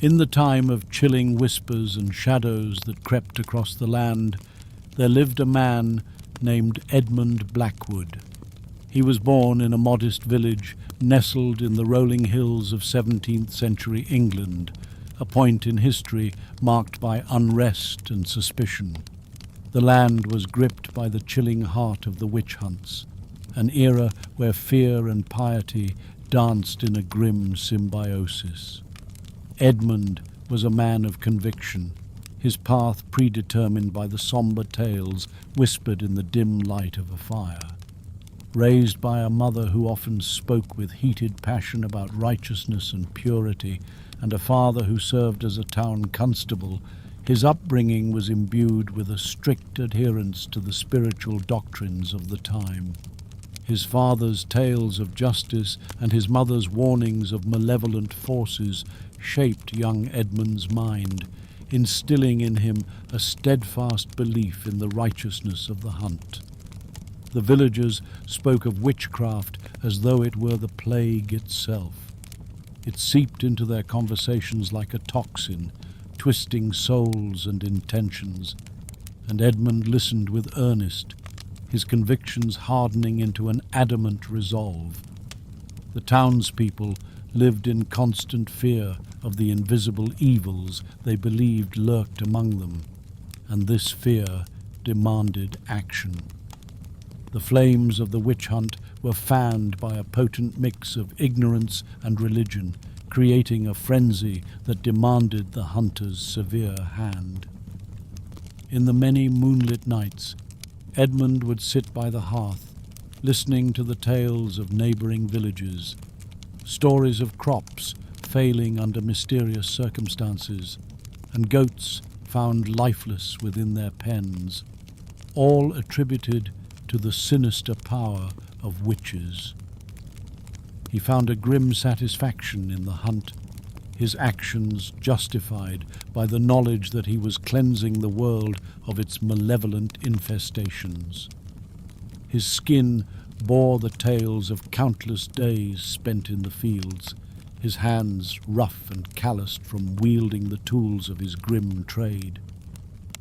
In the time of chilling whispers and shadows that crept across the land, there lived a man named Edmund Blackwood. He was born in a modest village nestled in the rolling hills of 17th century England, a point in history marked by unrest and suspicion. The land was gripped by the chilling heart of the witch hunts, an era where fear and piety danced in a grim symbiosis. Edmund was a man of conviction, his path predetermined by the somber tales whispered in the dim light of a fire. Raised by a mother who often spoke with heated passion about righteousness and purity, and a father who served as a town constable, his upbringing was imbued with a strict adherence to the spiritual doctrines of the time. His father's tales of justice and his mother's warnings of malevolent forces shaped young Edmund's mind, instilling in him a steadfast belief in the righteousness of the hunt. The villagers spoke of witchcraft as though it were the plague itself. It seeped into their conversations like a toxin, twisting souls and intentions, and Edmund listened with earnest, his convictions hardening into an adamant resolve. The townspeople lived in constant fear of the invisible evils they believed lurked among them, and this fear demanded action. The flames of the witch hunt were fanned by a potent mix of ignorance and religion, creating a frenzy that demanded the hunter's severe hand. In the many moonlit nights, Edmund would sit by the hearth, listening to the tales of neighboring villages, stories of crops failing under mysterious circumstances, and goats found lifeless within their pens, all attributed to the sinister power of witches. He found a grim satisfaction in the hunt, his actions justified by the knowledge that he was cleansing the world of its malevolent infestations. His skin bore the tales of countless days spent in the fields, his hands rough and calloused from wielding the tools of his grim trade.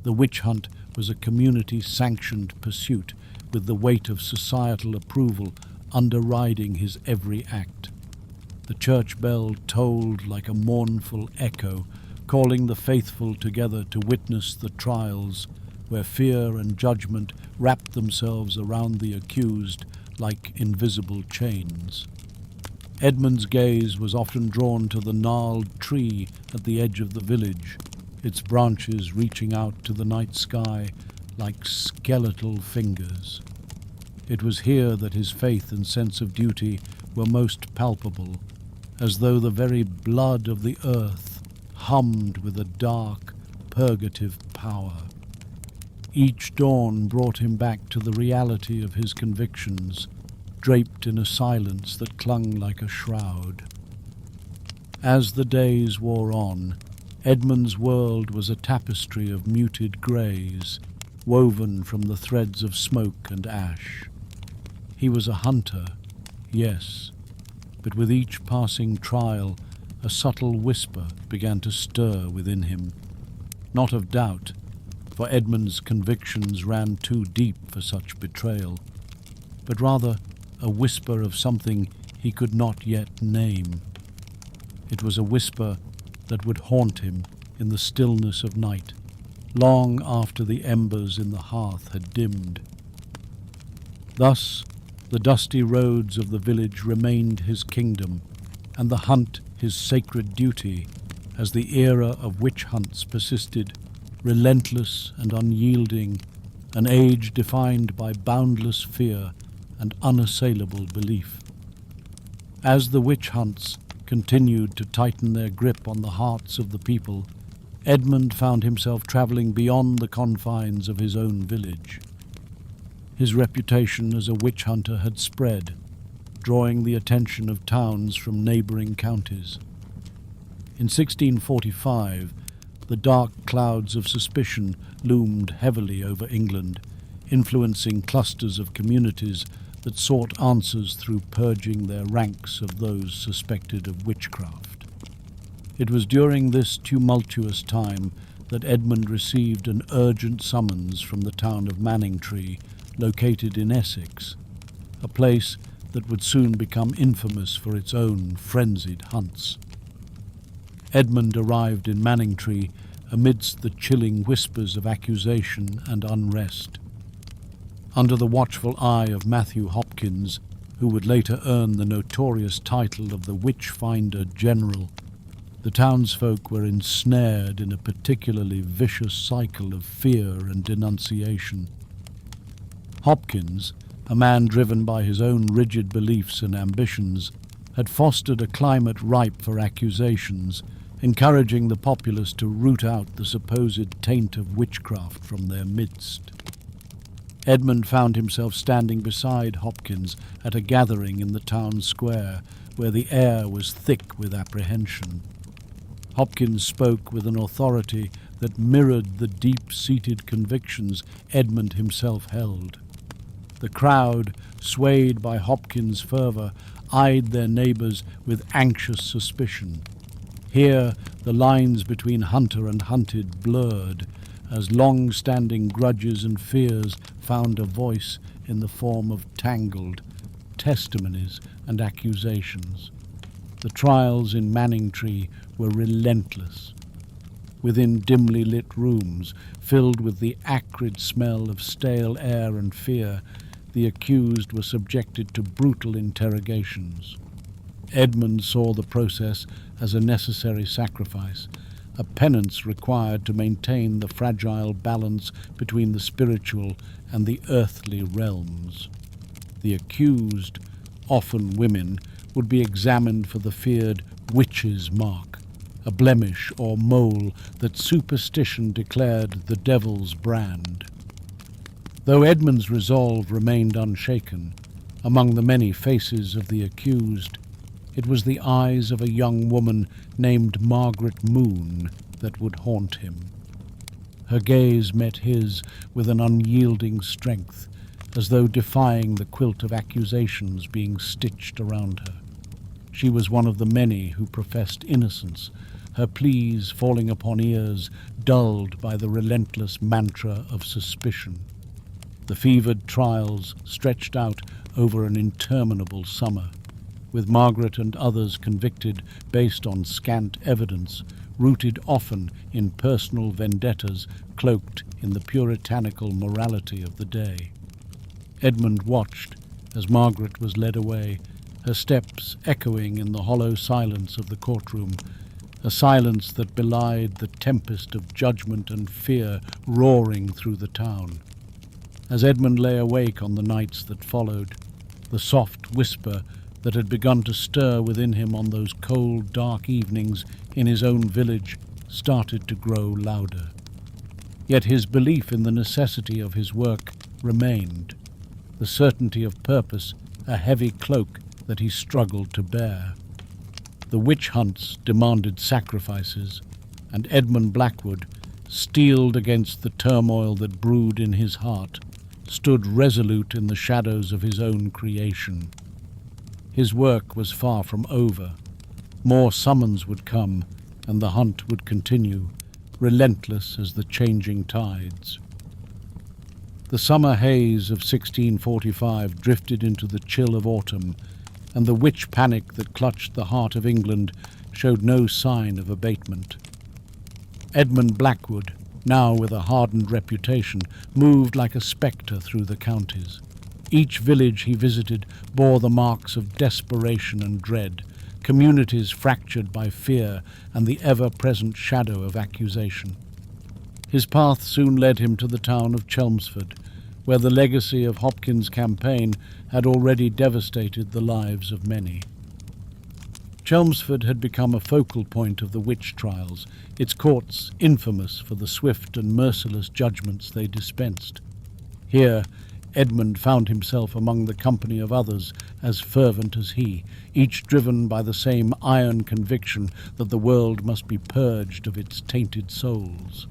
The witch hunt was a community-sanctioned pursuit, with the weight of societal approval underriding his every act. The church bell tolled like a mournful echo, calling the faithful together to witness the trials, where fear and judgment wrapped themselves around the accused like invisible chains. Edmund's gaze was often drawn to the gnarled tree at the edge of the village, its branches reaching out to the night sky like skeletal fingers. It was here that his faith and sense of duty were most palpable, as though the very blood of the earth hummed with a dark, purgative power. Each dawn brought him back to the reality of his convictions, draped in a silence that clung like a shroud. As the days wore on, Edmund's world was a tapestry of muted greys, woven from the threads of smoke and ash. He was a hunter, yes, but with each passing trial, a subtle whisper began to stir within him, not of doubt, for Edmund's convictions ran too deep for such betrayal, but rather a whisper of something he could not yet name. It was a whisper that would haunt him in the stillness of night, long after the embers in the hearth had dimmed. Thus, the dusty roads of the village remained his kingdom, and the hunt his sacred duty, as the era of witch hunts persisted, relentless and unyielding, an age defined by boundless fear and unassailable belief. As the witch hunts continued to tighten their grip on the hearts of the people, Edmund found himself travelling beyond the confines of his own village. His reputation as a witch hunter had spread, drawing the attention of towns from neighbouring counties. In 1645, the dark clouds of suspicion loomed heavily over England, influencing clusters of communities that sought answers through purging their ranks of those suspected of witchcraft. It was during this tumultuous time that Edmund received an urgent summons from the town of Manningtree, located in Essex, a place that would soon become infamous for its own frenzied hunts. Edmund arrived in Manningtree amidst the chilling whispers of accusation and unrest. Under the watchful eye of Matthew Hopkins, who would later earn the notorious title of the Witch-Finder General, the townsfolk were ensnared in a particularly vicious cycle of fear and denunciation. Hopkins, a man driven by his own rigid beliefs and ambitions, had fostered a climate ripe for accusations, encouraging the populace to root out the supposed taint of witchcraft from their midst. Edmund found himself standing beside Hopkins at a gathering in the town square, where the air was thick with apprehension. Hopkins spoke with an authority that mirrored the deep-seated convictions Edmund himself held. The crowd, swayed by Hopkins' fervour, eyed their neighbours with anxious suspicion. Here the lines between hunter and hunted blurred, as long-standing grudges and fears found a voice in the form of tangled testimonies and accusations. The trials in Manningtree were relentless. Within dimly lit rooms, filled with the acrid smell of stale air and fear, the accused were subjected to brutal interrogations. Edmund saw the process as a necessary sacrifice, a penance required to maintain the fragile balance between the spiritual and the earthly realms. The accused, often women, would be examined for the feared witch's mark, a blemish or mole that superstition declared the devil's brand. Though Edmund's resolve remained unshaken, among the many faces of the accused, it was the eyes of a young woman named Margaret Moon that would haunt him. Her gaze met his with an unyielding strength, as though defying the quilt of accusations being stitched around her. She was one of the many who professed innocence, her pleas falling upon ears dulled by the relentless mantra of suspicion. The fevered trials stretched out over an interminable summer, with Margaret and others convicted based on scant evidence, rooted often in personal vendettas cloaked in the puritanical morality of the day. Edmund watched as Margaret was led away, her steps echoing in the hollow silence of the courtroom, a silence that belied the tempest of judgment and fear roaring through the town. As Edmund lay awake on the nights that followed, the soft whisper that had begun to stir within him on those cold, dark evenings in his own village started to grow louder. Yet his belief in the necessity of his work remained, the certainty of purpose a heavy cloak that he struggled to bear. The witch hunts demanded sacrifices, and Edmund Blackwood, steeled against the turmoil that brewed in his heart, stood resolute in the shadows of his own creation. His work was far from over. More summons would come, and the hunt would continue, relentless as the changing tides. The summer haze of 1645 drifted into the chill of autumn, and the witch panic that clutched the heart of England showed no sign of abatement. Edmund Blackwood, now with a hardened reputation, moved like a spectre through the counties. Each village he visited bore the marks of desperation and dread, communities fractured by fear and the ever-present shadow of accusation. His path soon led him to the town of Chelmsford, where the legacy of Hopkins' campaign had already devastated the lives of many. Chelmsford had become a focal point of the witch trials, its courts infamous for the swift and merciless judgments they dispensed. Here, Edmund found himself among the company of others as fervent as he, each driven by the same iron conviction that the world must be purged of its tainted souls.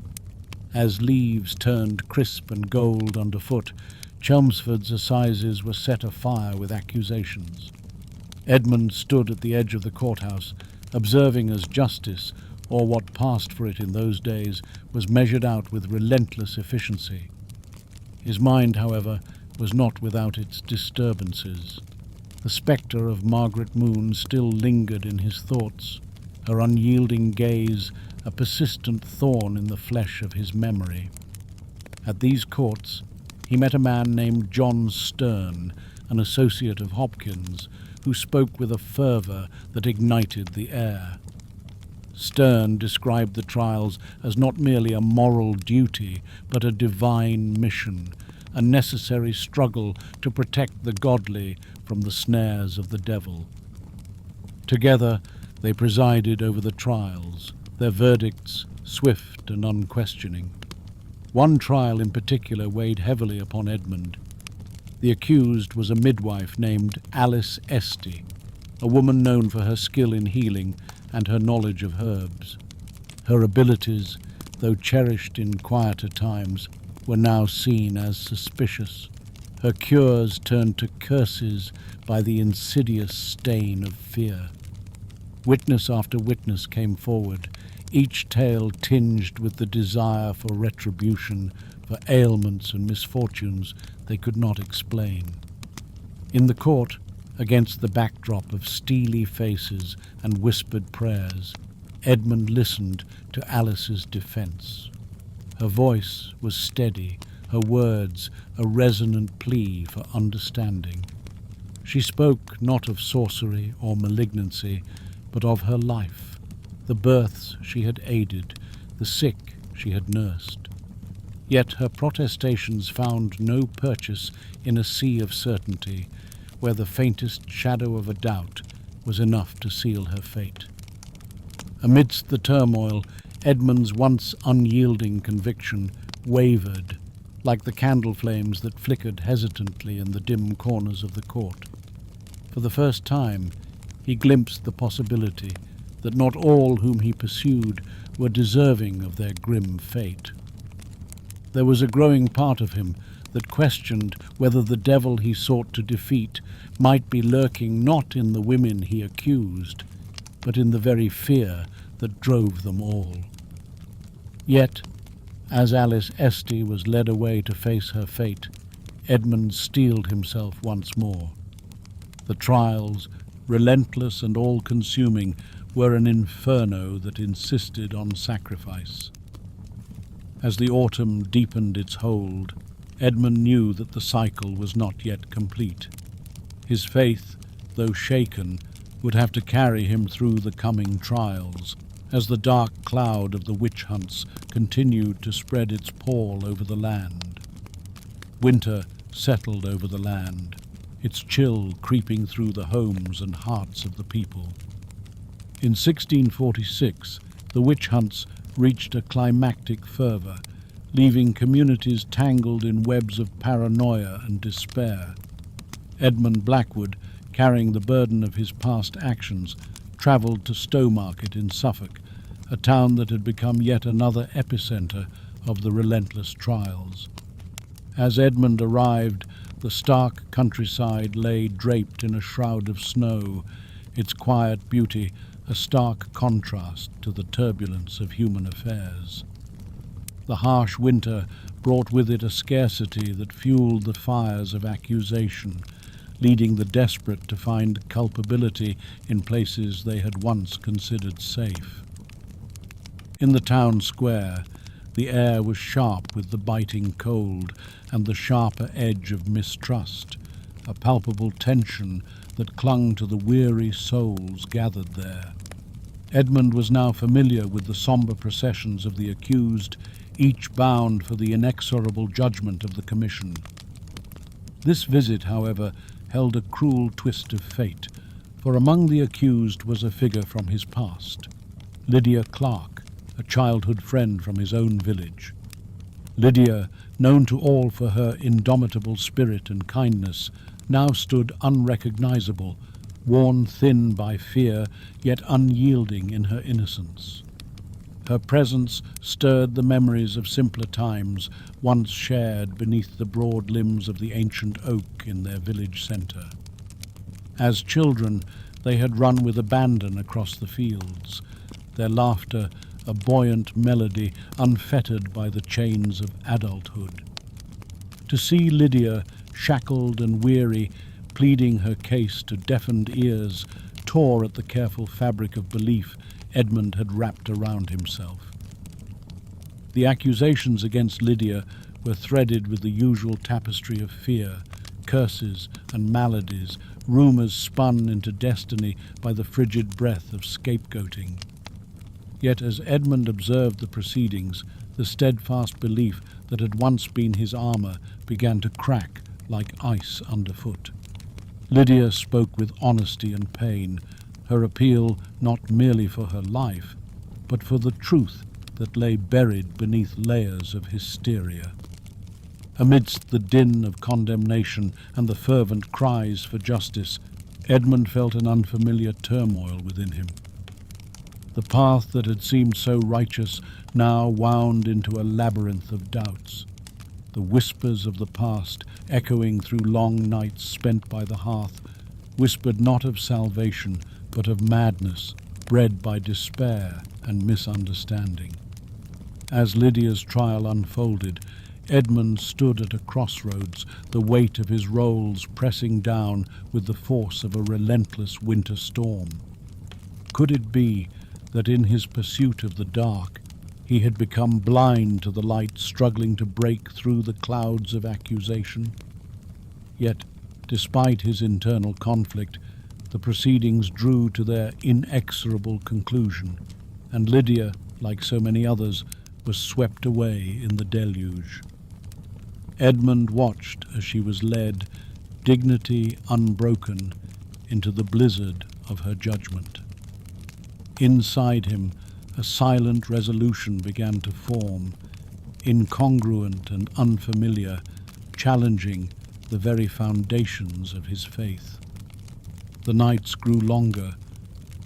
As leaves turned crisp and gold underfoot, Chelmsford's assizes were set afire with accusations. Edmund stood at the edge of the courthouse, observing as justice, or what passed for it in those days, was measured out with relentless efficiency. His mind, however, was not without its disturbances. The spectre of Margaret Moon still lingered in his thoughts, her unyielding gaze a persistent thorn in the flesh of his memory. At these courts, he met a man named John Sterne, an associate of Hopkins, who spoke with a fervour that ignited the air. Sterne described the trials as not merely a moral duty, but a divine mission, a necessary struggle to protect the godly from the snares of the devil. Together they presided over the trials, their verdicts swift and unquestioning. One trial in particular weighed heavily upon Edmund. The accused was a midwife named Alice Esty, a woman known for her skill in healing and her knowledge of herbs. Her abilities, though cherished in quieter times, were now seen as suspicious. Her cures turned to curses by the insidious stain of fear. Witness after witness came forward, each tale tinged with the desire for retribution for ailments and misfortunes they could not explain. In the court, against the backdrop of steely faces and whispered prayers, Edmund listened to Alice's defense. Her voice was steady, her words a resonant plea for understanding. She spoke not of sorcery or malignancy, but of her life, the births she had aided, the sick she had nursed. Yet her protestations found no purchase in a sea of certainty, where the faintest shadow of a doubt was enough to seal her fate. Amidst the turmoil, Edmund's once unyielding conviction wavered, like the candle flames that flickered hesitantly in the dim corners of the court. For the first time, he glimpsed the possibility that not all whom he pursued were deserving of their grim fate. There was a growing part of him that questioned whether the devil he sought to defeat might be lurking not in the women he accused, but in the very fear that drove them all. Yet, as Alice Esty was led away to face her fate, Edmund steeled himself once more. The trials, relentless and all-consuming, were an inferno that insisted on sacrifice. As the autumn deepened its hold, Edmund knew that the cycle was not yet complete. His faith, though shaken, would have to carry him through the coming trials, as the dark cloud of the witch hunts continued to spread its pall over the land. Winter settled over the land, its chill creeping through the homes and hearts of the people. In 1646, the witch hunts reached a climactic fervor, leaving communities tangled in webs of paranoia and despair. Edmund Blackwood, carrying the burden of his past actions, travelled to Stowmarket in Suffolk, a town that had become yet another epicentre of the relentless trials. As Edmund arrived, the stark countryside lay draped in a shroud of snow, its quiet beauty a stark contrast to the turbulence of human affairs. The harsh winter brought with it a scarcity that fueled the fires of accusation, leading the desperate to find culpability in places they had once considered safe. In the town square, the air was sharp with the biting cold and the sharper edge of mistrust, a palpable tension that clung to the weary souls gathered there. Edmund was now familiar with the somber processions of the accused, each bound for the inexorable judgment of the commission. This visit, however, held a cruel twist of fate, for among the accused was a figure from his past, Lydia Clark, a childhood friend from his own village. Lydia, known to all for her indomitable spirit and kindness, now stood unrecognizable, worn thin by fear, yet unyielding in her innocence. Her presence stirred the memories of simpler times, once shared beneath the broad limbs of the ancient oak in their village centre. As children, They had run with abandon across the fields, their laughter a buoyant melody unfettered by the chains of adulthood. To see Lydia, shackled and weary, pleading her case to deafened ears, tore at the careful fabric of belief Edmund had wrapped around himself. The accusations against Lydia were threaded with the usual tapestry of fear, curses and maladies, rumours spun into destiny by the frigid breath of scapegoating. Yet as Edmund observed the proceedings, the steadfast belief that had once been his armour began to crack like ice underfoot. Lydia spoke with honesty and pain, her appeal not merely for her life, but for the truth that lay buried beneath layers of hysteria. Amidst the din of condemnation and the fervent cries for justice, Edmund felt an unfamiliar turmoil within him. The path that had seemed so righteous now wound into a labyrinth of doubts. The whispers of the past, echoing through long nights spent by the hearth, whispered not of salvation, but of madness, bred by despair and misunderstanding. As Lydia's trial unfolded, Edmund stood at a crossroads, the weight of his roles pressing down with the force of a relentless winter storm. Could it be that in his pursuit of the dark, he had become blind to the light struggling to break through the clouds of accusation? Yet, despite his internal conflict, the proceedings drew to their inexorable conclusion, and Lydia, like so many others, was swept away in the deluge. Edmund watched as she was led, dignity unbroken, into the blizzard of her judgment. Inside him, a silent resolution began to form, incongruent and unfamiliar, challenging the very foundations of his faith. The nights grew longer,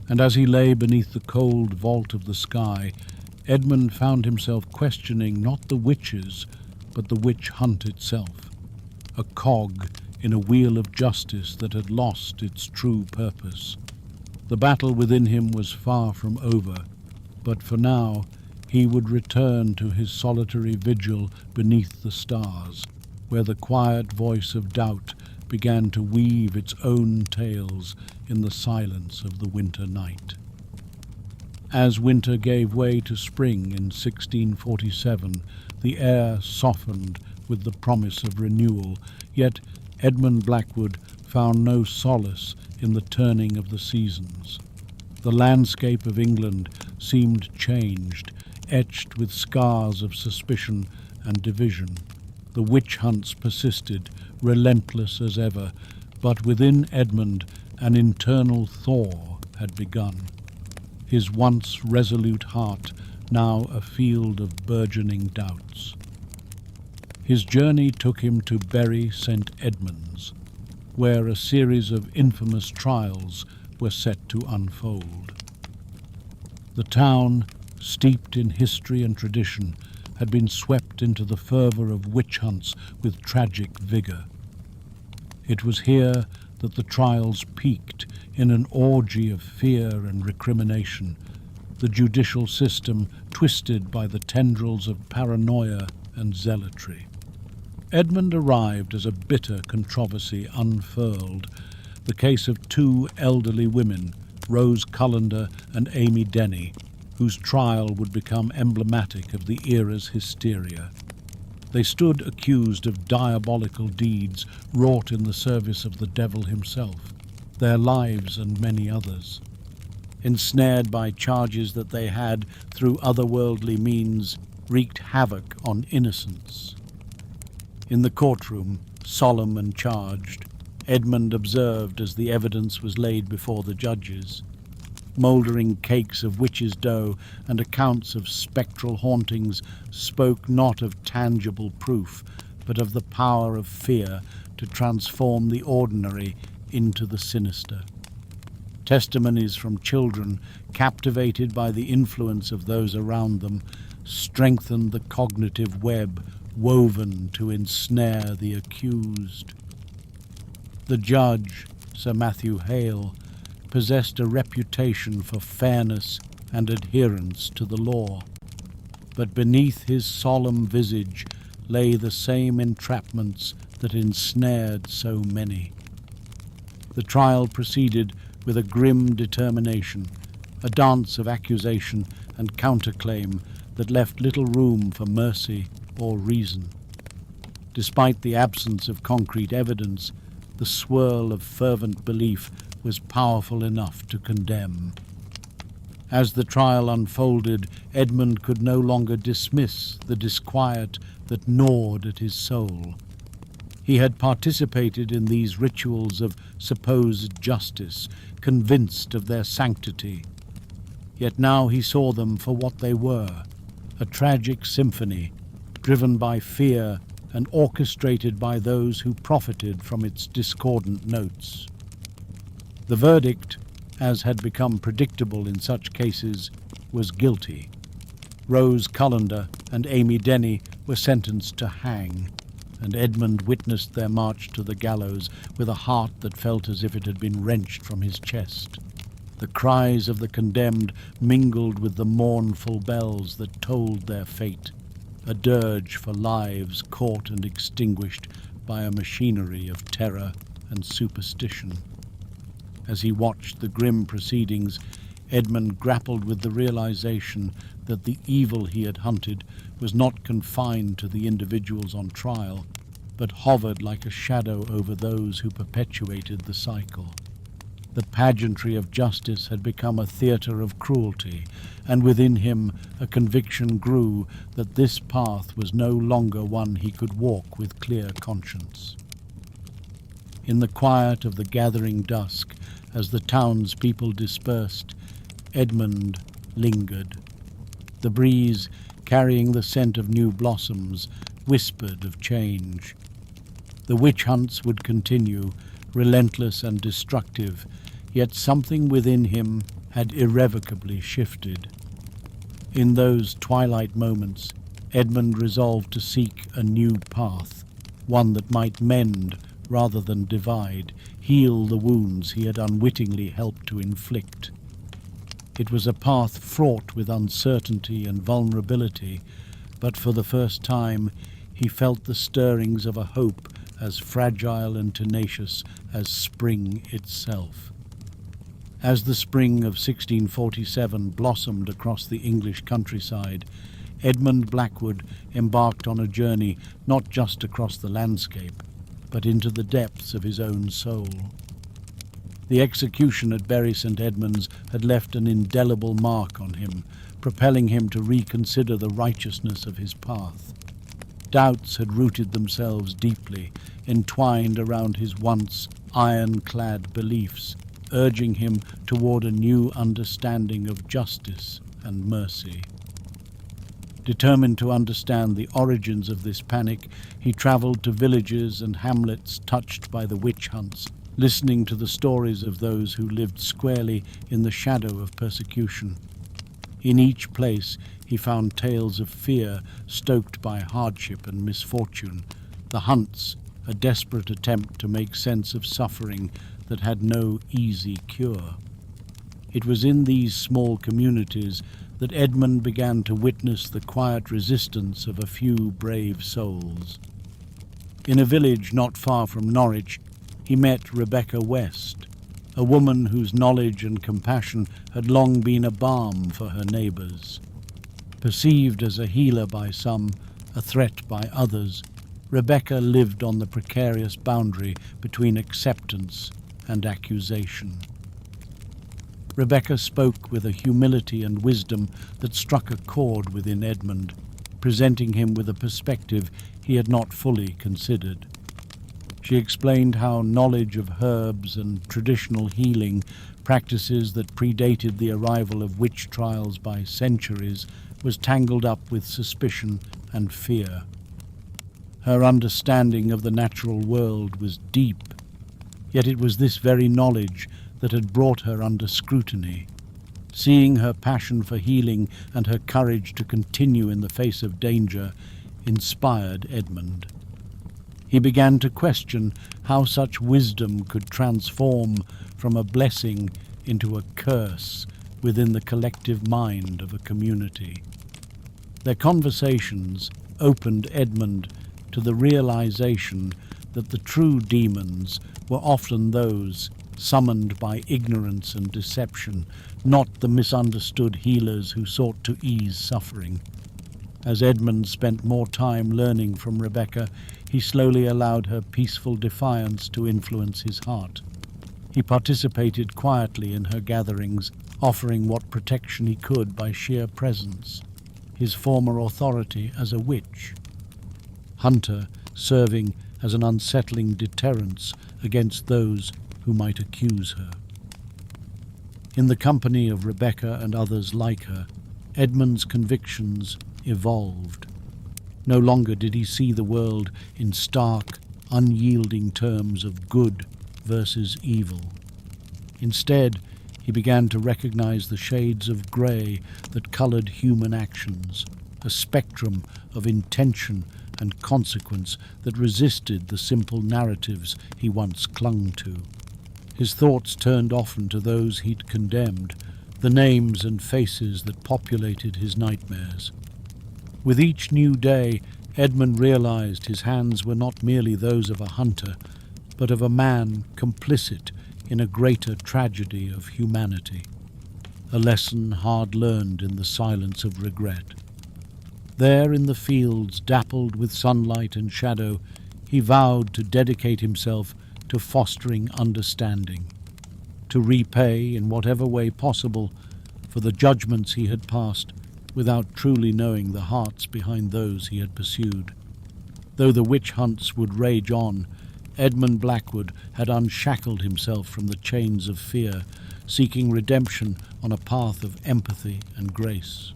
and as he lay beneath the cold vault of the sky, Edmund found himself questioning not the witches, but the witch hunt itself, a cog in a wheel of justice that had lost its true purpose. The battle within him was far from over, but for now he would return to his solitary vigil beneath the stars, where the quiet voice of doubt began to weave its own tales in the silence of the winter night. As winter gave way to spring in 1647, the air softened with the promise of renewal, yet Edmund Blackwood found no solace in the turning of the seasons. The landscape of England seemed changed, etched with scars of suspicion and division. The witch hunts persisted, relentless as ever, but within Edmund an internal thaw had begun. His once resolute heart now a field of burgeoning doubts. His journey took him to Bury St. Edmunds, where a series of infamous trials were set to unfold. The town, steeped in history and tradition, had been swept into the fervour of witch hunts with tragic vigour. It was here that the trials peaked in an orgy of fear and recrimination, the judicial system twisted by the tendrils of paranoia and zealotry. Edmund arrived as a bitter controversy unfurled, the case of two elderly women, Rose Cullender and Amy Denny, whose trial would become emblematic of the era's hysteria. They stood accused of diabolical deeds wrought in the service of the devil himself, their lives and many others. Ensnared by charges that they had, through otherworldly means, wreaked havoc on innocence. In the courtroom, solemn and charged, Edmund observed as the evidence was laid before the judges. Mouldering cakes of witches' dough and accounts of spectral hauntings spoke not of tangible proof, but of the power of fear to transform the ordinary into the sinister. Testimonies from children, captivated by the influence of those around them, strengthened the cognitive web woven to ensnare the accused. The judge, Sir Matthew Hale, possessed a reputation for fairness and adherence to the law. But beneath his solemn visage lay the same entrapments that ensnared so many. The trial proceeded with a grim determination, a dance of accusation and counterclaim that left little room for mercy or reason. Despite the absence of concrete evidence, the swirl of fervent belief was powerful enough to condemn. As the trial unfolded, Edmund could no longer dismiss the disquiet that gnawed at his soul. He had participated in these rituals of supposed justice, convinced of their sanctity. Yet now he saw them for what they were, a tragic symphony, driven by fear and orchestrated by those who profited from its discordant notes. The verdict, as had become predictable in such cases, was guilty. Rose Cullender and Amy Denny were sentenced to hang, and Edmund witnessed their march to the gallows with a heart that felt as if it had been wrenched from his chest. The cries of the condemned mingled with the mournful bells that told their fate, a dirge for lives caught and extinguished by a machinery of terror and superstition. As he watched the grim proceedings, Edmund grappled with the realization that the evil he had hunted was not confined to the individuals on trial, but hovered like a shadow over those who perpetuated the cycle. The pageantry of justice had become a theatre of cruelty, and within him a conviction grew that this path was no longer one he could walk with clear conscience. In the quiet of the gathering dusk, as the townspeople dispersed, Edmund lingered. The breeze, carrying the scent of new blossoms, whispered of change. The witch hunts would continue, relentless and destructive, yet something within him had irrevocably shifted. In those twilight moments, Edmund resolved to seek a new path, one that might mend rather than divide, heal the wounds he had unwittingly helped to inflict. It was a path fraught with uncertainty and vulnerability, but for the first time he felt the stirrings of a hope as fragile and tenacious as spring itself. As the spring of 1647 blossomed across the English countryside, Edmund Blackwood embarked on a journey not just across the landscape, but into the depths of his own soul. The execution at Bury St. Edmunds had left an indelible mark on him, propelling him to reconsider the righteousness of his path. Doubts had rooted themselves deeply, entwined around his once iron-clad beliefs, urging him toward a new understanding of justice and mercy. Determined to understand the origins of this panic, he traveled to villages and hamlets touched by the witch hunts, listening to the stories of those who lived squarely in the shadow of persecution. In each place he found tales of fear stoked by hardship and misfortune, the hunts a desperate attempt to make sense of suffering that had no easy cure. It was in these small communities that Edmund began to witness the quiet resistance of a few brave souls. In a village not far from Norwich, he met Rebecca West, a woman whose knowledge and compassion had long been a balm for her neighbours. Perceived as a healer by some, a threat by others, Rebecca lived on the precarious boundary between acceptance and accusation. Rebecca spoke with a humility and wisdom that struck a chord within Edmund, presenting him with a perspective he had not fully considered. She explained how knowledge of herbs and traditional healing practices that predated the arrival of witch trials by centuries was tangled up with suspicion and fear. Her understanding of the natural world was deep, yet it was this very knowledge that had brought her under scrutiny. Seeing her passion for healing and her courage to continue in the face of danger inspired Edmund. He began to question how such wisdom could transform from a blessing into a curse within the collective mind of a community. Their conversations opened Edmund to the realization that the true demons were often those summoned by ignorance and deception, not the misunderstood healers who sought to ease suffering. As Edmund spent more time learning from Rebecca, he slowly allowed her peaceful defiance to influence his heart. He participated quietly in her gatherings, offering what protection he could by sheer presence, his former authority as a witch. Hunter serving as an unsettling deterrence against those who might accuse her. In the company of Rebecca and others like her, Edmund's convictions evolved. No longer did he see the world in stark, unyielding terms of good versus evil. Instead, he began to recognize the shades of grey that colored human actions, a spectrum of intention and consequence that resisted the simple narratives he once clung to. His thoughts turned often to those he'd condemned, the names and faces that populated his nightmares. With each new day, Edmund realized his hands were not merely those of a hunter, but of a man complicit in a greater tragedy of humanity, a lesson hard learned in the silence of regret. There in the fields, dappled with sunlight and shadow, he vowed to dedicate himself to fostering understanding, to repay in whatever way possible for the judgments he had passed without truly knowing the hearts behind those he had pursued. Though the witch hunts would rage on, Edmund Blackwood had unshackled himself from the chains of fear, seeking redemption on a path of empathy and grace.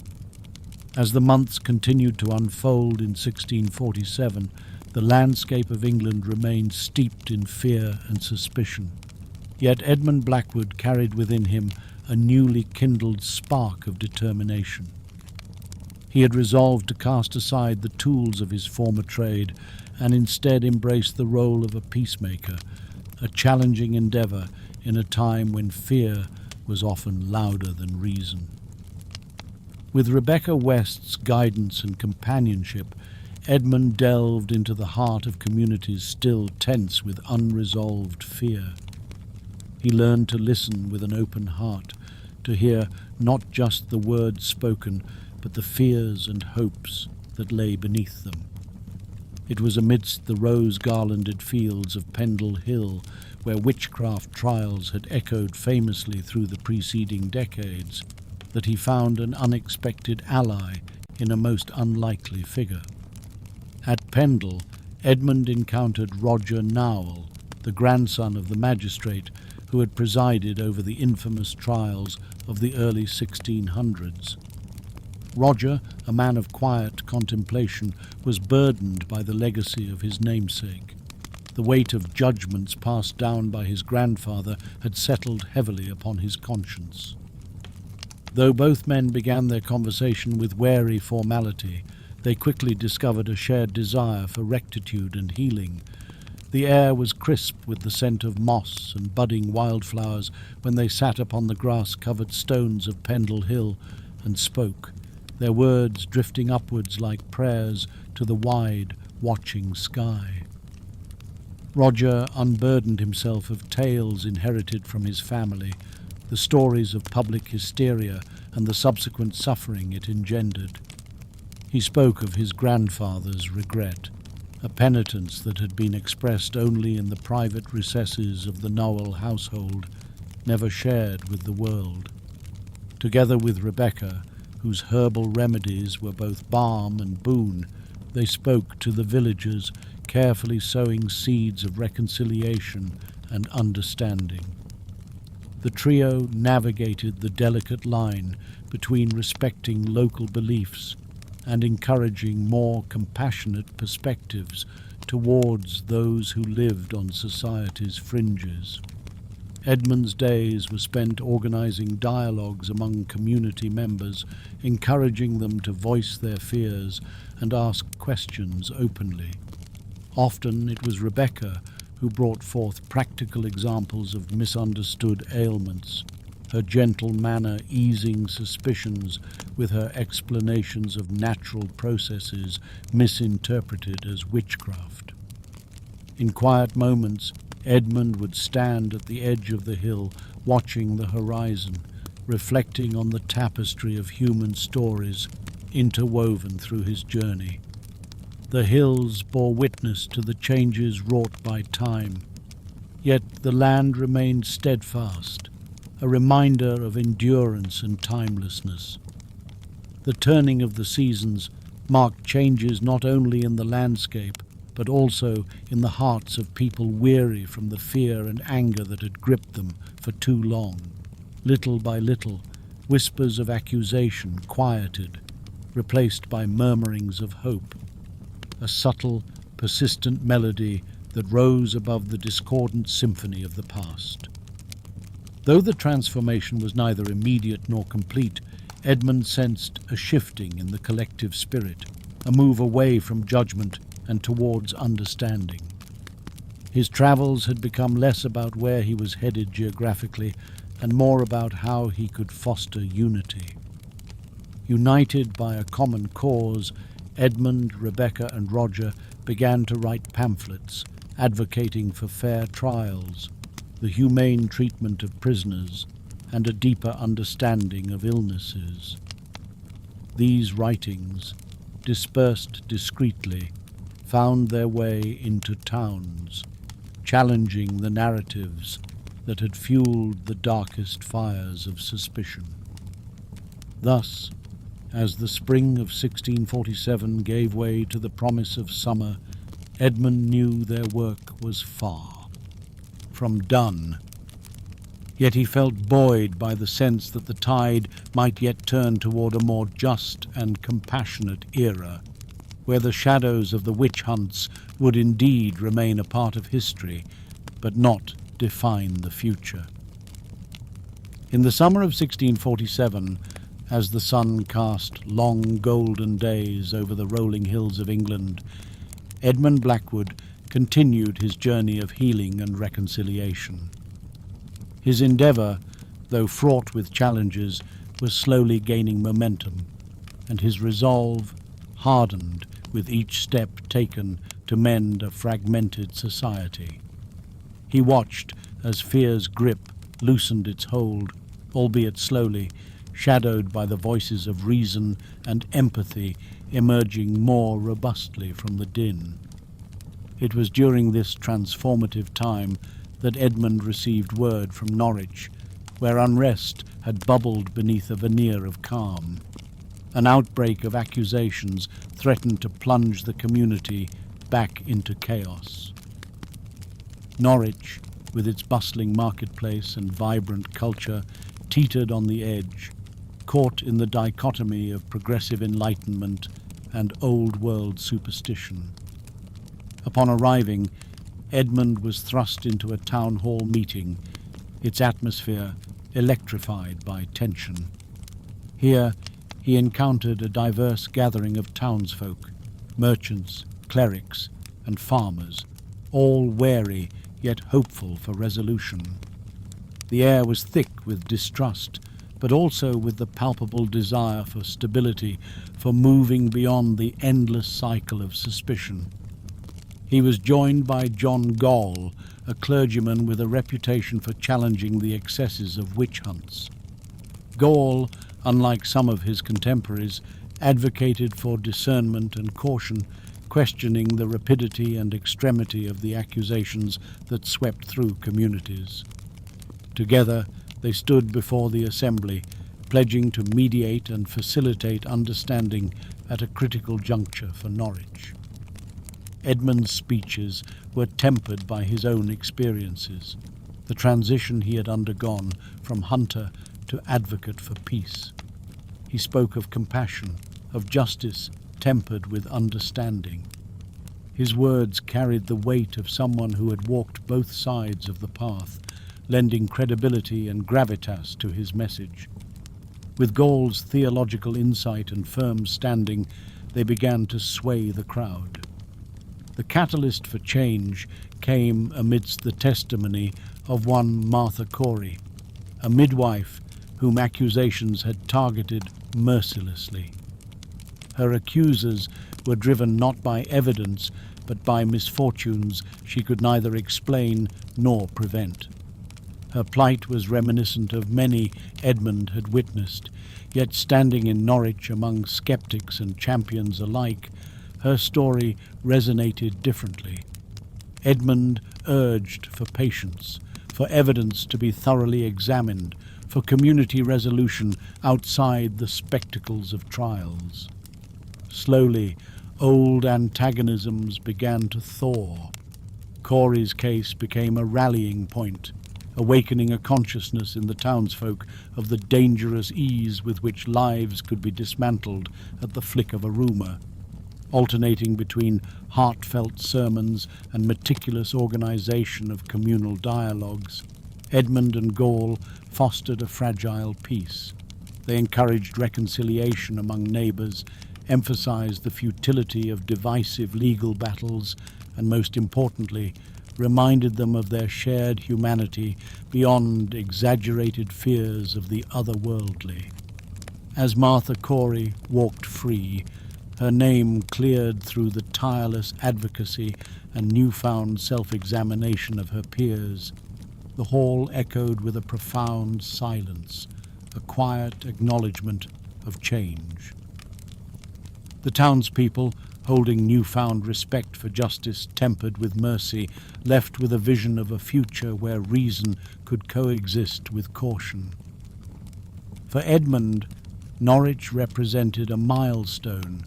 As the months continued to unfold in 1647, the landscape of England remained steeped in fear and suspicion. Yet Edmund Blackwood carried within him a newly kindled spark of determination. He had resolved to cast aside the tools of his former trade and instead embrace the role of a peacemaker, a challenging endeavor in a time when fear was often louder than reason. With Rebecca West's guidance and companionship, Edmund delved into the heart of communities still tense with unresolved fear. He learned to listen with an open heart, to hear not just the words spoken, but the fears and hopes that lay beneath them. It was amidst the rose-garlanded fields of Pendle Hill, where witchcraft trials had echoed famously through the preceding decades, that he found an unexpected ally in a most unlikely figure. At Pendle, Edmund encountered Roger Nowell, the grandson of the magistrate who had presided over the infamous trials of the early 1600s. Roger, a man of quiet contemplation, was burdened by the legacy of his namesake. The weight of judgments passed down by his grandfather had settled heavily upon his conscience. Though both men began their conversation with wary formality, they quickly discovered a shared desire for rectitude and healing. The air was crisp with the scent of moss and budding wildflowers when they sat upon the grass-covered stones of Pendle Hill and spoke, their words drifting upwards like prayers to the wide, watching sky. Roger unburdened himself of tales inherited from his family, the stories of public hysteria and the subsequent suffering it engendered. He spoke of his grandfather's regret, a penitence that had been expressed only in the private recesses of the Nowell household, never shared with the world. Together with Rebecca, whose herbal remedies were both balm and boon, they spoke to the villagers, carefully sowing seeds of reconciliation and understanding. The trio navigated the delicate line between respecting local beliefs and encouraging more compassionate perspectives towards those who lived on society's fringes. Edmund's days were spent organizing dialogues among community members, encouraging them to voice their fears and ask questions openly. Often it was Rebecca who brought forth practical examples of misunderstood ailments, her gentle manner easing suspicions with her explanations of natural processes misinterpreted as witchcraft. In quiet moments, Edmund would stand at the edge of the hill, watching the horizon, reflecting on the tapestry of human stories interwoven through his journey. The hills bore witness to the changes wrought by time, yet the land remained steadfast, a reminder of endurance and timelessness. The turning of the seasons marked changes not only in the landscape, but also in the hearts of people weary from the fear and anger that had gripped them for too long. Little by little, whispers of accusation quieted, replaced by murmurings of hope, a subtle, persistent melody that rose above the discordant symphony of the past. Though the transformation was neither immediate nor complete, Edmund sensed a shifting in the collective spirit, a move away from judgment and towards understanding. His travels had become less about where he was headed geographically and more about how he could foster unity. United by a common cause, Edmund, Rebecca, and Roger began to write pamphlets advocating for fair trials, the humane treatment of prisoners, and a deeper understanding of illnesses. These writings, dispersed discreetly, found their way into towns, challenging the narratives that had fueled the darkest fires of suspicion. Thus, as the spring of 1647 gave way to the promise of summer, Edmund knew their work was far from done. Yet he felt buoyed by the sense that the tide might yet turn toward a more just and compassionate era, where the shadows of the witch hunts would indeed remain a part of history, but not define the future. In the summer of 1647, as the sun cast long golden days over the rolling hills of England, Edmund Blackwood continued his journey of healing and reconciliation. His endeavour, though fraught with challenges, was slowly gaining momentum, and his resolve hardened with each step taken to mend a fragmented society. He watched as fear's grip loosened its hold, albeit slowly, shadowed by the voices of reason and empathy emerging more robustly from the din. It was during this transformative time that Edmund received word from Norwich, where unrest had bubbled beneath a veneer of calm. An outbreak of accusations threatened to plunge the community back into chaos. Norwich, with its bustling marketplace and vibrant culture, teetered on the edge, caught in the dichotomy of progressive enlightenment and old-world superstition. Upon arriving, Edmund was thrust into a town hall meeting, its atmosphere electrified by tension. Here, he encountered a diverse gathering of townsfolk, merchants, clerics, and farmers, all wary yet hopeful for resolution. The air was thick with distrust, but also with the palpable desire for stability, for moving beyond the endless cycle of suspicion. He was joined by John Gall, a clergyman with a reputation for challenging the excesses of witch hunts. Gall, unlike some of his contemporaries, advocated for discernment and caution, questioning the rapidity and extremity of the accusations that swept through communities. Together, they stood before the assembly, pledging to mediate and facilitate understanding at a critical juncture for Norwich. Edmund's speeches were tempered by his own experiences, the transition he had undergone from hunter to advocate for peace. He spoke of compassion, of justice tempered with understanding. His words carried the weight of someone who had walked both sides of the path, lending credibility and gravitas to his message. With Gall's theological insight and firm standing, they began to sway the crowd. The catalyst for change came amidst the testimony of one Martha Corey, a midwife whom accusations had targeted mercilessly. Her accusers were driven not by evidence, but by misfortunes she could neither explain nor prevent. Her plight was reminiscent of many Edmund had witnessed, yet standing in Norwich among skeptics and champions alike, her story resonated differently. Edmund urged for patience, for evidence to be thoroughly examined, for community resolution outside the spectacles of trials. Slowly, old antagonisms began to thaw. Corey's case became a rallying point, awakening a consciousness in the townsfolk of the dangerous ease with which lives could be dismantled at the flick of a rumour. Alternating between heartfelt sermons and meticulous organisation of communal dialogues, Edmund and Gaul fostered a fragile peace. They encouraged reconciliation among neighbours, emphasised the futility of divisive legal battles, and most importantly, reminded them of their shared humanity beyond exaggerated fears of the otherworldly. As Martha Corey walked free, her name cleared through the tireless advocacy and newfound self-examination of her peers. The hall echoed with a profound silence, a quiet acknowledgement of change. The townspeople, holding newfound respect for justice tempered with mercy, left with a vision of a future where reason could coexist with caution. For Edmund, Norwich represented a milestone,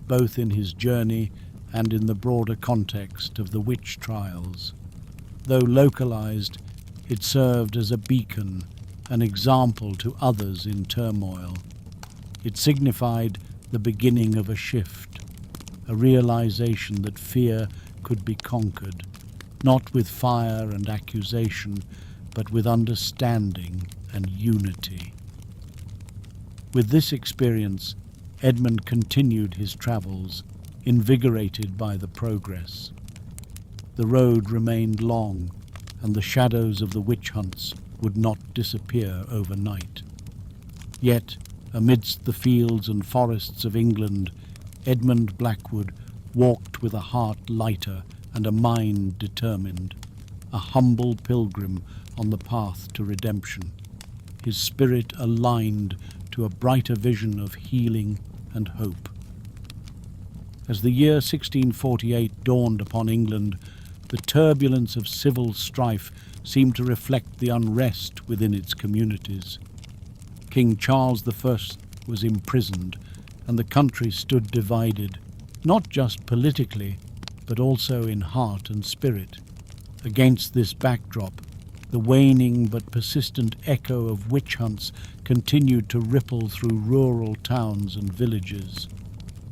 both in his journey and in the broader context of the witch trials. Though localized, it served as a beacon, an example to others in turmoil. It signified the beginning of a shift, a realization that fear could be conquered, not with fire and accusation, but with understanding and unity. With this experience, Edmund continued his travels, invigorated by the progress. The road remained long, and the shadows of the witch hunts would not disappear overnight. Yet, amidst the fields and forests of England, Edmund Blackwood walked with a heart lighter and a mind determined, a humble pilgrim on the path to redemption, his spirit aligned to a brighter vision of healing and hope. As the year 1648 dawned upon England, the turbulence of civil strife seemed to reflect the unrest within its communities. King Charles I was imprisoned, and the country stood divided, not just politically, but also in heart and spirit. Against this backdrop, the waning but persistent echo of witch hunts continued to ripple through rural towns and villages.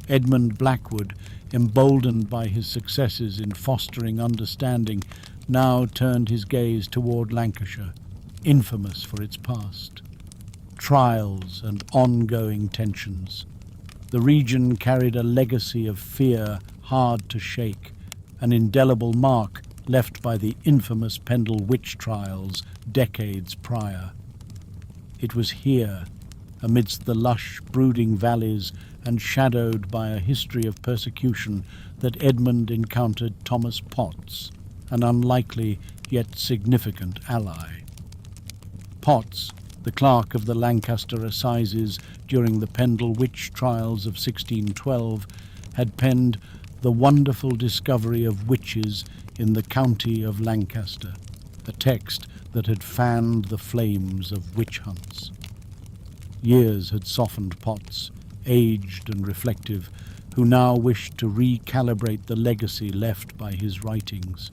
Edmund Blackwood, emboldened by his successes in fostering understanding, now turned his gaze toward Lancashire, infamous for its past. Trials and ongoing tensions. The region carried a legacy of fear hard to shake, an indelible mark left by the infamous Pendle witch trials decades prior. It was here, amidst the lush, brooding valleys and shadowed by a history of persecution, that Edmund encountered Thomas Potts, an unlikely yet significant ally. Potts, the clerk of the Lancaster Assizes during the Pendle witch trials of 1612, had penned The Wonderful Discovery of Witches in the County of Lancaster, a text that had fanned the flames of witch hunts. Years had softened Potts, aged and reflective, who now wished to recalibrate the legacy left by his writings.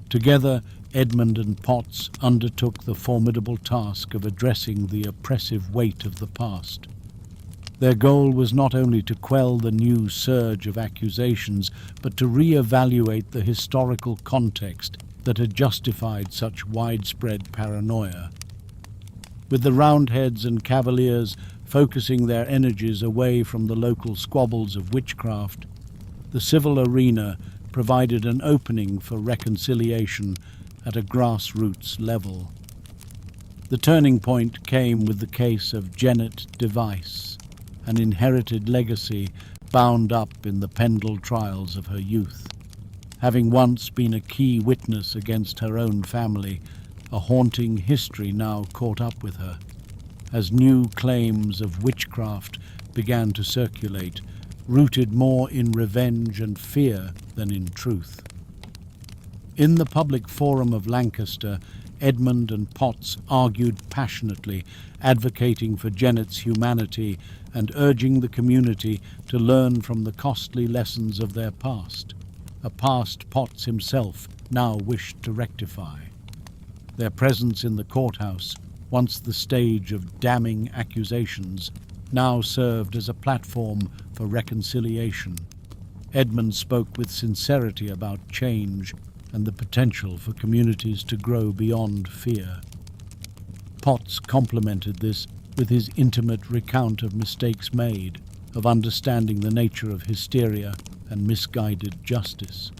Together, Edmund and Potts undertook the formidable task of addressing the oppressive weight of the past. Their goal was not only to quell the new surge of accusations, but to re-evaluate the historical context that had justified such widespread paranoia. With the Roundheads and Cavaliers focusing their energies away from the local squabbles of witchcraft, the civil arena provided an opening for reconciliation at a grassroots level. The turning point came with the case of Janet Device, an inherited legacy bound up in the Pendle trials of her youth. Having once been a key witness against her own family, a haunting history now caught up with her. As new claims of witchcraft began to circulate, rooted more in revenge and fear than in truth. In the public forum of Lancaster, Edmund and Potts argued passionately, advocating for Janet's humanity and urging the community to learn from the costly lessons of their past, a past Potts himself now wished to rectify. Their presence in the courthouse, once the stage of damning accusations, now served as a platform for reconciliation. Edmund spoke with sincerity about change and the potential for communities to grow beyond fear. Potts complemented this with his intimate recount of mistakes made, of understanding the nature of hysteria and misguided justice.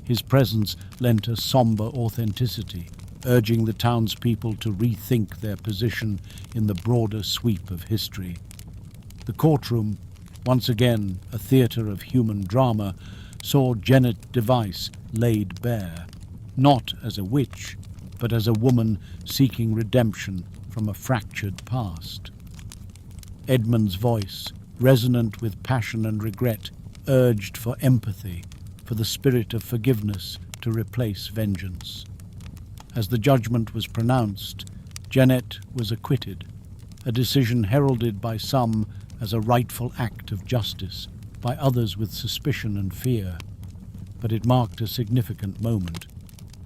His presence lent a somber authenticity, urging the townspeople to rethink their position in the broader sweep of history. The courtroom, once again a theatre of human drama, saw Janet Device laid bare, not as a witch, but as a woman seeking redemption from a fractured past. Edmund's voice, resonant with passion and regret, urged for empathy, for the spirit of forgiveness to replace vengeance. As the judgment was pronounced, Janet was acquitted, a decision heralded by some as a rightful act of justice, by others with suspicion and fear. But it marked a significant moment,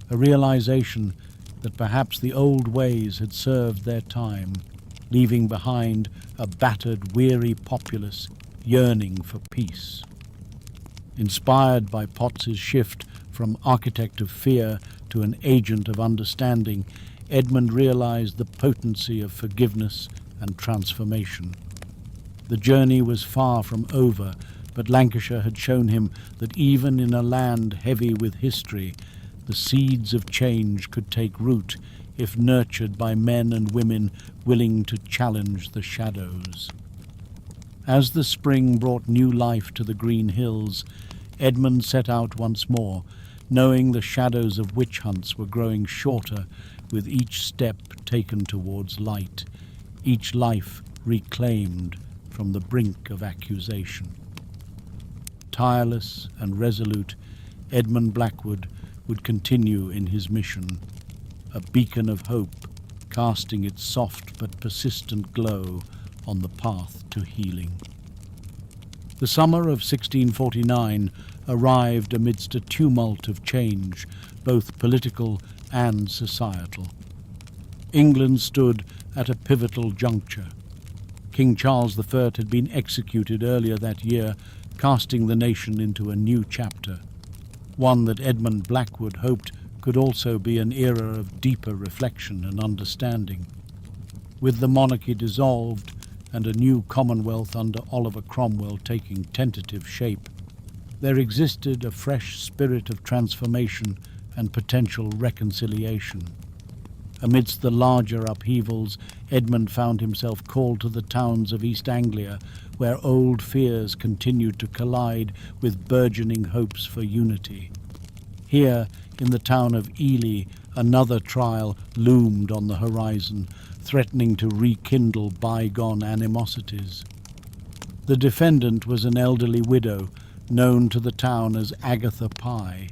a realization that perhaps the old ways had served their time, leaving behind a battered, weary populace yearning for peace. Inspired by Potts's shift from architect of fear to an agent of understanding, Edmund realized the potency of forgiveness and transformation. The journey was far from over, but Lancashire had shown him that even in a land heavy with history, the seeds of change could take root if nurtured by men and women willing to challenge the shadows. As the spring brought new life to the green hills, Edmund set out once more, knowing the shadows of witch hunts were growing shorter with each step taken towards light, each life reclaimed from the brink of accusation. Tireless and resolute, Edmund Blackwood would continue in his mission, a beacon of hope, casting its soft but persistent glow on the path to healing. The summer of 1649 arrived amidst a tumult of change, both political and societal. England stood at a pivotal juncture. King Charles I had been executed earlier that year, casting the nation into a new chapter, one that Edmund Blackwood hoped could also be an era of deeper reflection and understanding. With the monarchy dissolved and a new Commonwealth under Oliver Cromwell taking tentative shape, there existed a fresh spirit of transformation and potential reconciliation. Amidst the larger upheavals, Edmund found himself called to the towns of East Anglia, where old fears continued to collide with burgeoning hopes for unity. Here, in the town of Ely, another trial loomed on the horizon, threatening to rekindle bygone animosities. The defendant was an elderly widow, known to the town as Agatha Pye.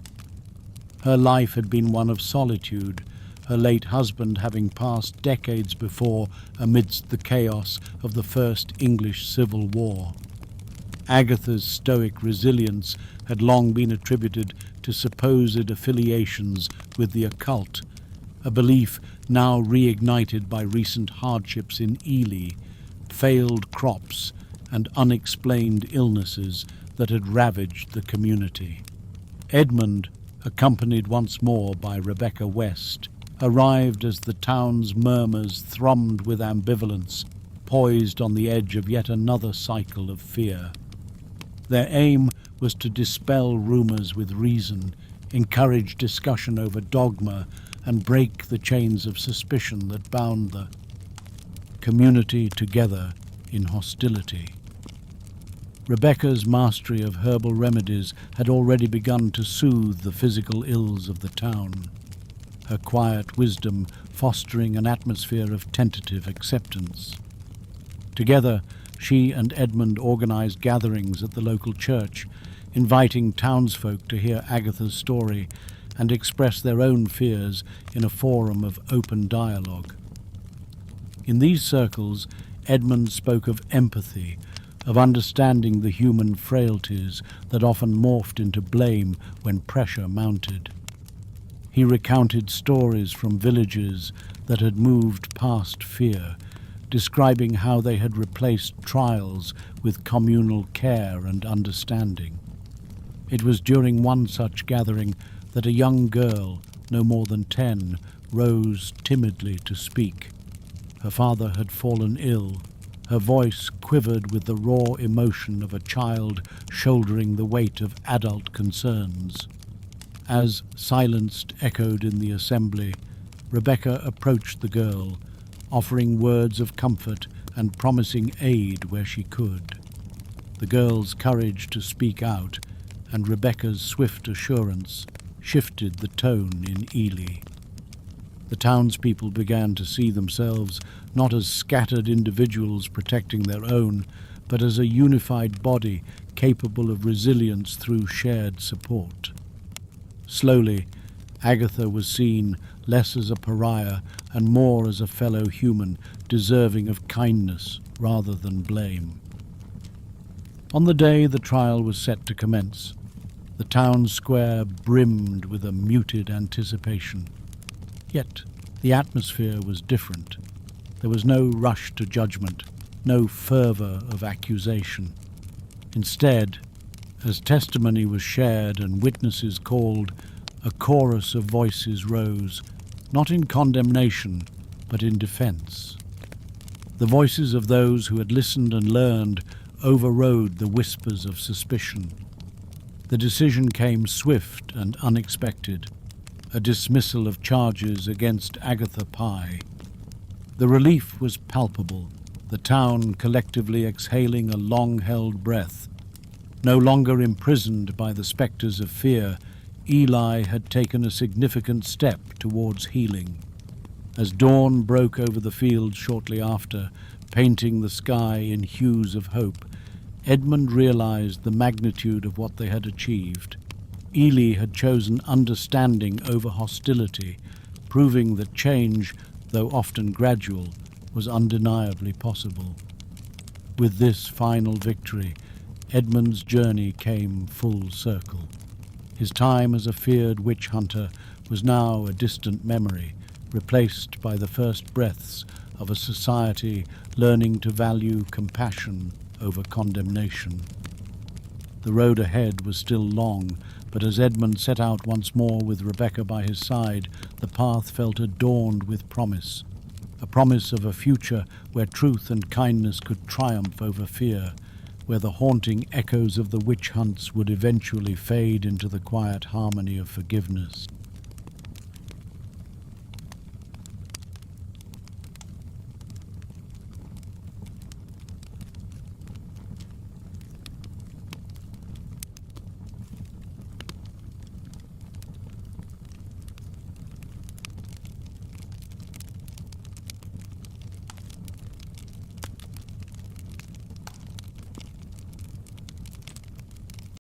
Her life had been one of solitude, her late husband having passed decades before amidst the chaos of the First English Civil War. Agatha's stoic resilience had long been attributed to supposed affiliations with the occult, a belief now reignited by recent hardships in Ely, failed crops, and unexplained illnesses that had ravaged the community. Edmund, accompanied once more by Rebecca West, arrived as the town's murmurs thrummed with ambivalence, poised on the edge of yet another cycle of fear. Their aim was to dispel rumors with reason, encourage discussion over dogma, and break the chains of suspicion that bound the community together in hostility. Rebecca's mastery of herbal remedies had already begun to soothe the physical ills of the town, her quiet wisdom fostering an atmosphere of tentative acceptance. Together, she and Edmund organized gatherings at the local church, inviting townsfolk to hear Agatha's story and express their own fears in a forum of open dialogue. In these circles, Edmund spoke of empathy, of understanding the human frailties that often morphed into blame when pressure mounted. He recounted stories from villages that had moved past fear, describing how they had replaced trials with communal care and understanding. It was during one such gathering that a young girl, no more than 10, rose timidly to speak. Her father had fallen ill. Her voice quivered with the raw emotion of a child shouldering the weight of adult concerns. As silence echoed in the assembly, Rebecca approached the girl, offering words of comfort and promising aid where she could. The girl's courage to speak out and Rebecca's swift assurance shifted the tone in Ely. The townspeople began to see themselves not as scattered individuals protecting their own, but as a unified body capable of resilience through shared support. Slowly, Agatha was seen less as a pariah and more as a fellow human deserving of kindness rather than blame. On the day the trial was set to commence, the town square brimmed with a muted anticipation. Yet the atmosphere was different. There was no rush to judgment, no fervour of accusation. Instead, as testimony was shared and witnesses called, a chorus of voices rose, not in condemnation, but in defence. The voices of those who had listened and learned overrode the whispers of suspicion. The decision came swift and unexpected, a dismissal of charges against Agatha Pye. The relief was palpable, the town collectively exhaling a long-held breath. No longer imprisoned by the spectres of fear, Ely had taken a significant step towards healing. As dawn broke over the fields shortly after, painting the sky in hues of hope, Edmund realized the magnitude of what they had achieved. Ely had chosen understanding over hostility, proving that change, though often gradual, was undeniably possible. With this final victory, Edmund's journey came full circle. His time as a feared witch hunter was now a distant memory, replaced by the first breaths of a society learning to value compassion over condemnation. The road ahead was still long, but as Edmund set out once more with Rebecca by his side, the path felt adorned with promise, a promise of a future where truth and kindness could triumph over fear, where the haunting echoes of the witch hunts would eventually fade into the quiet harmony of forgiveness.